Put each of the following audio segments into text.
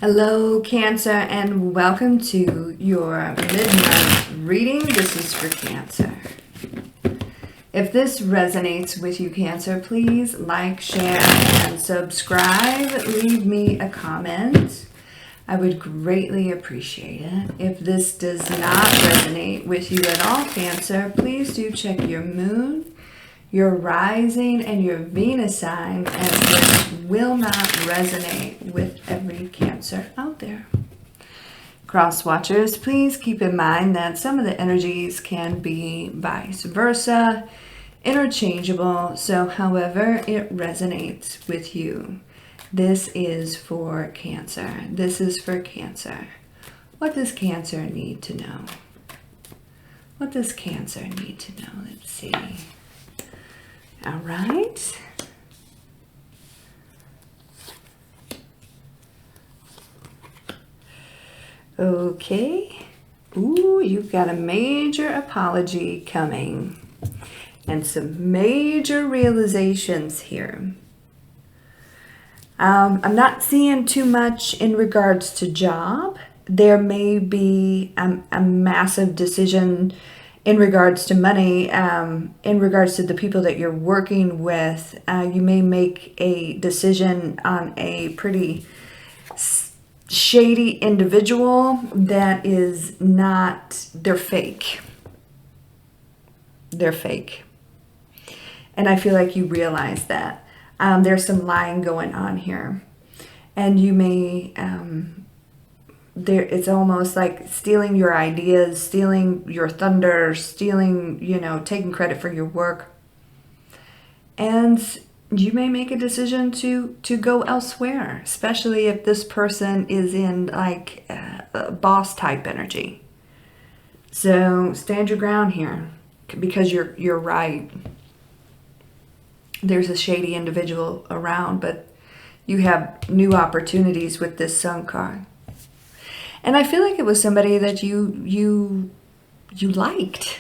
Hello, Cancer, and welcome to your midnight reading. This is for Cancer. If this resonates with you, Cancer, please like, share, and subscribe. Leave me a comment. I would greatly appreciate it. If this does not resonate with you at all, Cancer, please do check your moon, your rising, and your Venus sign, as this will not resonate with every Cancer out there. Cross watchers, please keep in mind that some of the energies can be vice versa, interchangeable, so however it resonates with you. This is for Cancer. This is for Cancer. What does Cancer need to know? What does Cancer need to know? Let's see. All right. Okay. Ooh, you've got a major apology coming and some major realizations here. I'm not seeing too much in regards to job. There may be a massive decision in regards to money, in regards to the people that you're working with. You may make a decision on a pretty shady individual that is not, they're fake. They're fake. And I feel like you realize that. There's some lying going on here. And you may, it's almost like stealing your ideas, stealing your thunder, stealing, taking credit for your work. And you may make a decision to go elsewhere, especially if this person is in like a boss type energy. So stand your ground here, because you're right. There's a shady individual around, but you have new opportunities with this Sun card. And I feel like it was somebody that you liked,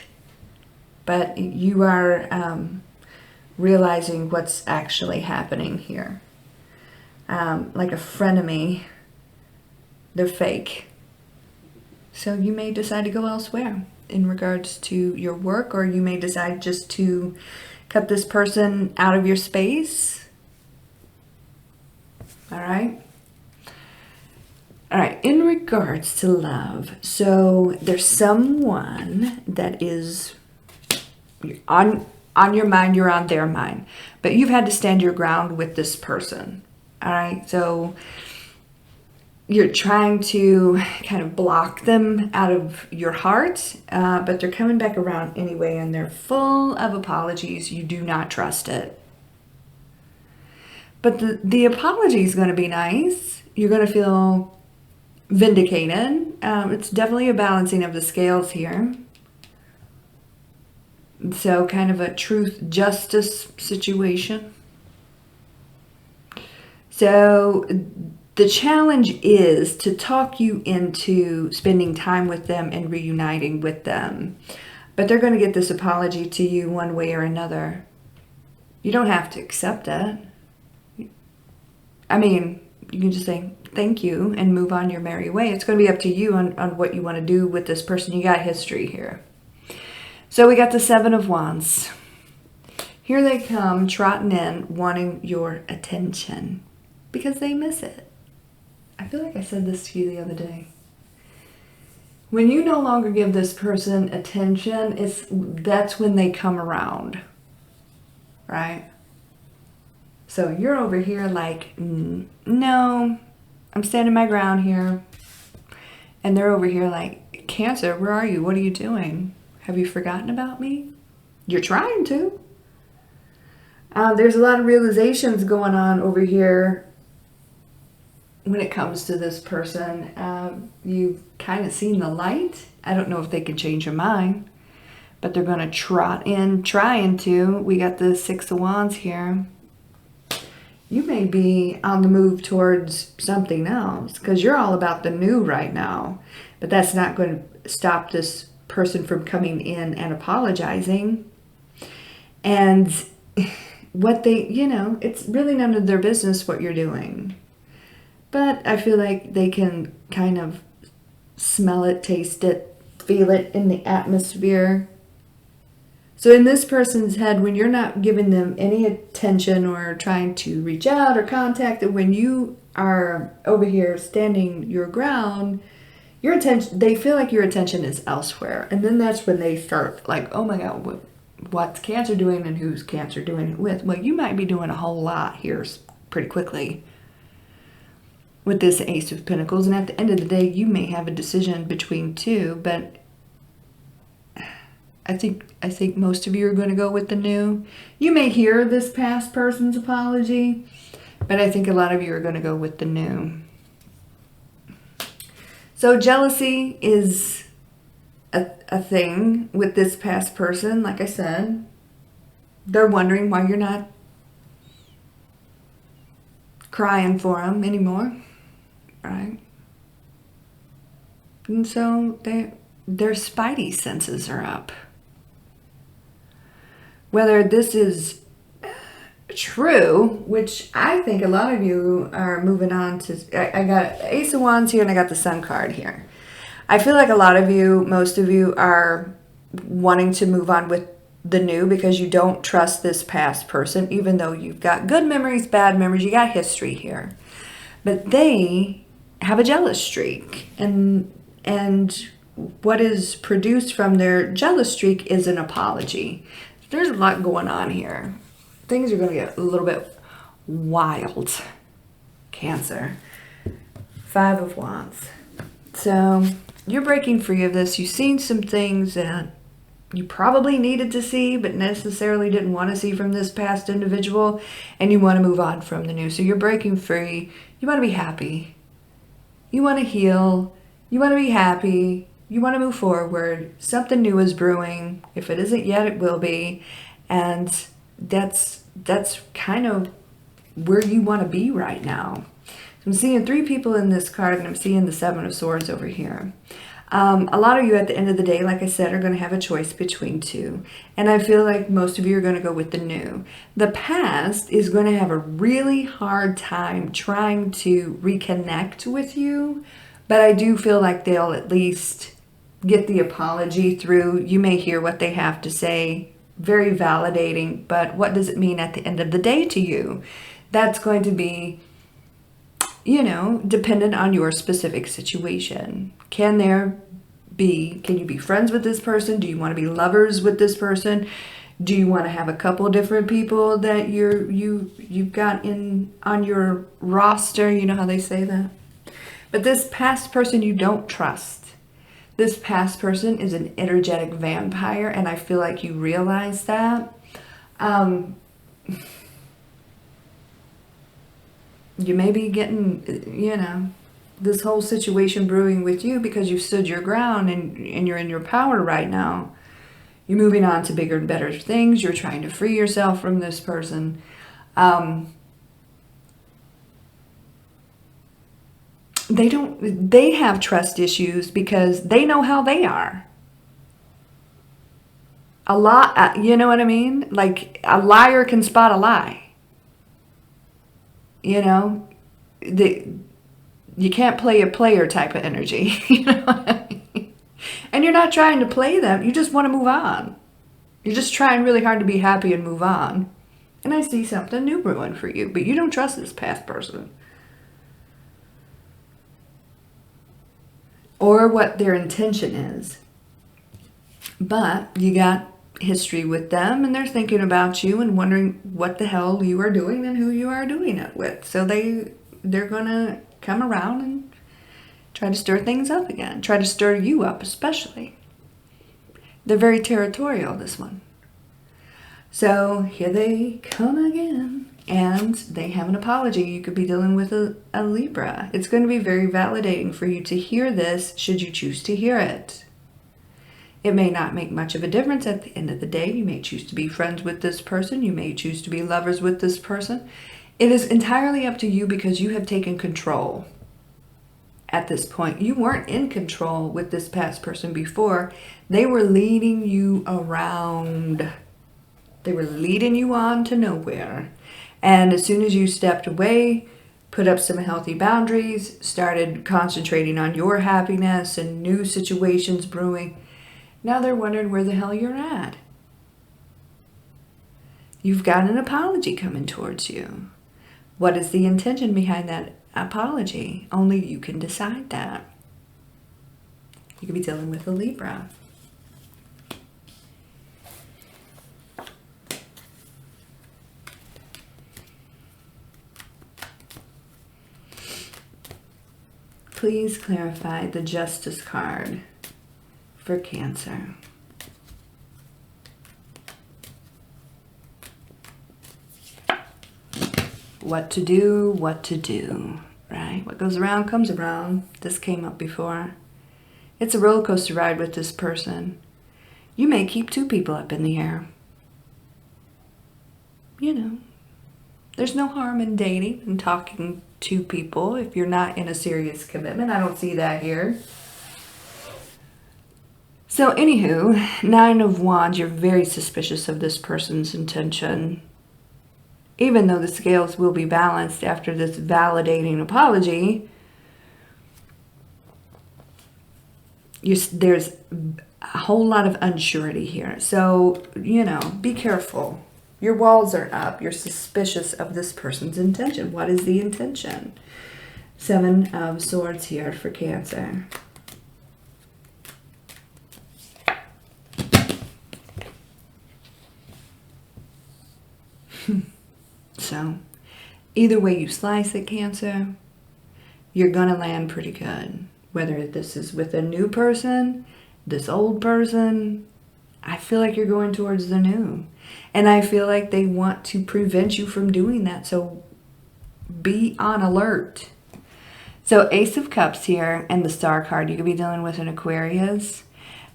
but you are realizing what's actually happening here. Like a frenemy, they're fake. So you may decide to go elsewhere in regards to your work, or you may decide just to cut this person out of your space. All right. All right, in regards to love, so there's someone that is on your mind, you're on their mind, but you've had to stand your ground with this person. All right, so you're trying to kind of block them out of your heart, but they're coming back around anyway, and they're full of apologies. You do not trust it. But the apology is going to be nice. You're going to feel vindicated. It's definitely a balancing of the scales here. So kind of a truth justice situation. So the challenge is to talk you into spending time with them and reuniting with them. But they're going to get this apology to you one way or another. You don't have to accept it. I mean, you can just say thank you and move on your merry way. It's going to be up to you on what you want to do with this person. You got history here. So we got the Seven of Wands. Here they come trotting in, wanting your attention because they miss it. I feel like I said this to you the other day. When you no longer give this person attention, that's when they come around, right? So you're over here like, no, I'm standing my ground here. And they're over here like, Cancer, where are you? What are you doing? Have you forgotten about me? You're trying to. There's a lot of realizations going on over here when it comes to this person. You've kind of seen the light. I don't know if they can change your mind, but they're going to trot in, trying to. We got the Six of Wands here. You may be on the move towards something else because you're all about the new right now. But that's not going to stop this person from coming in and apologizing. And what they, it's really none of their business what you're doing. But I feel like they can kind of smell it, taste it, feel it in the atmosphere. So in this person's head, when you're not giving them any attention or trying to reach out or contact them, when you are over here standing your ground, your attention, they feel like your attention is elsewhere. And then that's when they start like, oh my God, what's Cancer doing and who's Cancer doing it with? Well, you might be doing a whole lot here pretty quickly with this Ace of Pentacles. And at the end of the day, you may have a decision between two, but I think most of you are going to go with the new. You may hear this past person's apology, but I think a lot of you are going to go with the new. So jealousy is a thing with this past person. Like I said, they're wondering why you're not crying for them anymore, right? And so their spidey senses are up. Whether this is true, which I think a lot of you are moving on to. I got Ace of Wands here and I got the Sun card here. I feel like a lot of you, most of you, are wanting to move on with the new because you don't trust this past person, even though you've got good memories, bad memories, you got history here. But they have a jealous streak, and what is produced from their jealous streak is an apology. There's a lot going on here. Things are going to get a little bit wild. Cancer. 5 of Wands. So you're breaking free of this. You've seen some things that you probably needed to see, but necessarily didn't want to see from this past individual, and you want to move on from the new. So you're breaking free. You want to be happy. You want to heal. You want to be happy. You want to move forward. Something new is brewing. If it isn't yet, it will be. And that's kind of where you want to be right now. I'm seeing 3 people in this card, and I'm seeing the 7 of Swords over here. A lot of you at the end of the day, like I said, are going to have a choice between 2. And I feel like most of you are going to go with the new. The past is going to have a really hard time trying to reconnect with you. But I do feel like they'll at least get the apology through. You may hear what they have to say. Very validating. But what does it mean at the end of the day to you? That's going to be, you know, dependent on your specific situation. Can you be friends with this person? Do you want to be lovers with this person? Do you want to have a couple different people that you've got on your roster? You know how they say that? But this past person you don't trust. This past person is an energetic vampire, and I feel like you realize that. You may be getting, you know, this whole situation brewing with you because you've stood your ground and you're in your power right now. You're moving on to bigger and better things. You're trying to free yourself from this person. They have trust issues because they know how they are. You know what I mean? Like a liar can spot a lie. You know, you can't play a player type of energy. You know what I mean? And you're not trying to play them. You just want to move on. You're just trying really hard to be happy and move on. And I see something new brewing for you, but you don't trust this past person. Or what their intention is. But you got history with them, and they're thinking about you and wondering what the hell you are doing and who you are doing it with. So they're gonna come around and try to stir things up again. Try to stir you up especially. They're very territorial, this one. So here they come again, and they have an apology. You could be dealing with a Libra. It's going to be very validating for you to hear this, should you choose to hear it. It may not make much of a difference at the end of the day. You may choose to be friends with this person. You may choose to be lovers with this person. It is entirely up to you because you have taken control at this point. You weren't in control with this past person before. They were leading you around. They were leading you on to nowhere. And as soon as you stepped away, put up some healthy boundaries, started concentrating on your happiness and new situations brewing. Now they're wondering where the hell you're at. You've got an apology coming towards you. What is the intention behind that apology? Only you can decide that. You could be dealing with a Libra. Please clarify the Justice card for Cancer. What to do, right? What goes around comes around. This came up before. It's a roller coaster ride with this person. You may keep two people up in the air. You know, there's no harm in dating and talking to people if you're not in a serious commitment. I don't see that here. So anywho, 9 of Wands, you're very suspicious of this person's intention. Even though the scales will be balanced after this validating apology, there's a whole lot of unsurety here. So, you know, be careful. Your walls are up. You're suspicious of this person's intention. What is the intention? 7 of Swords here for Cancer. So, either way you slice it, Cancer, you're going to land pretty good. Whether this is with a new person, this old person, I feel like you're going towards the new. And I feel like they want to prevent you from doing that. So, be on alert. So, Ace of Cups here and the Star card. You could be dealing with an Aquarius.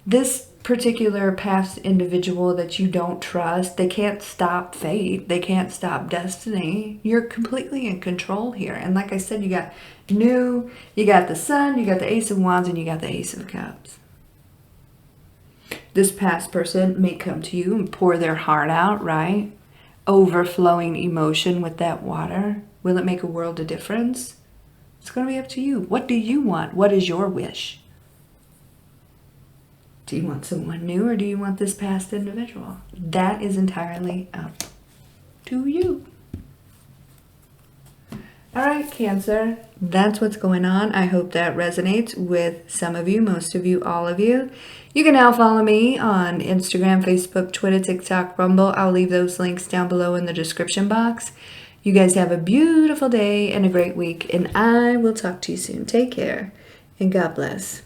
This particular past individual that you don't trust, they can't stop fate. They can't stop destiny. You're completely in control here. And like I said, you got new, you got the Sun, you got the Ace of Wands, and you got the Ace of Cups. This past person may come to you and pour their heart out, right? Overflowing emotion with that water. Will it make a world of difference? It's going to be up to you. What do you want? What is your wish? Do you want someone new or do you want this past individual? That is entirely up to you. All right, Cancer, that's what's going on. I hope that resonates with some of you, most of you, all of you. You can now follow me on Instagram, Facebook, Twitter, TikTok, Rumble. I'll leave those links down below in the description box. You guys have a beautiful day and a great week, and I will talk to you soon. Take care, and God bless.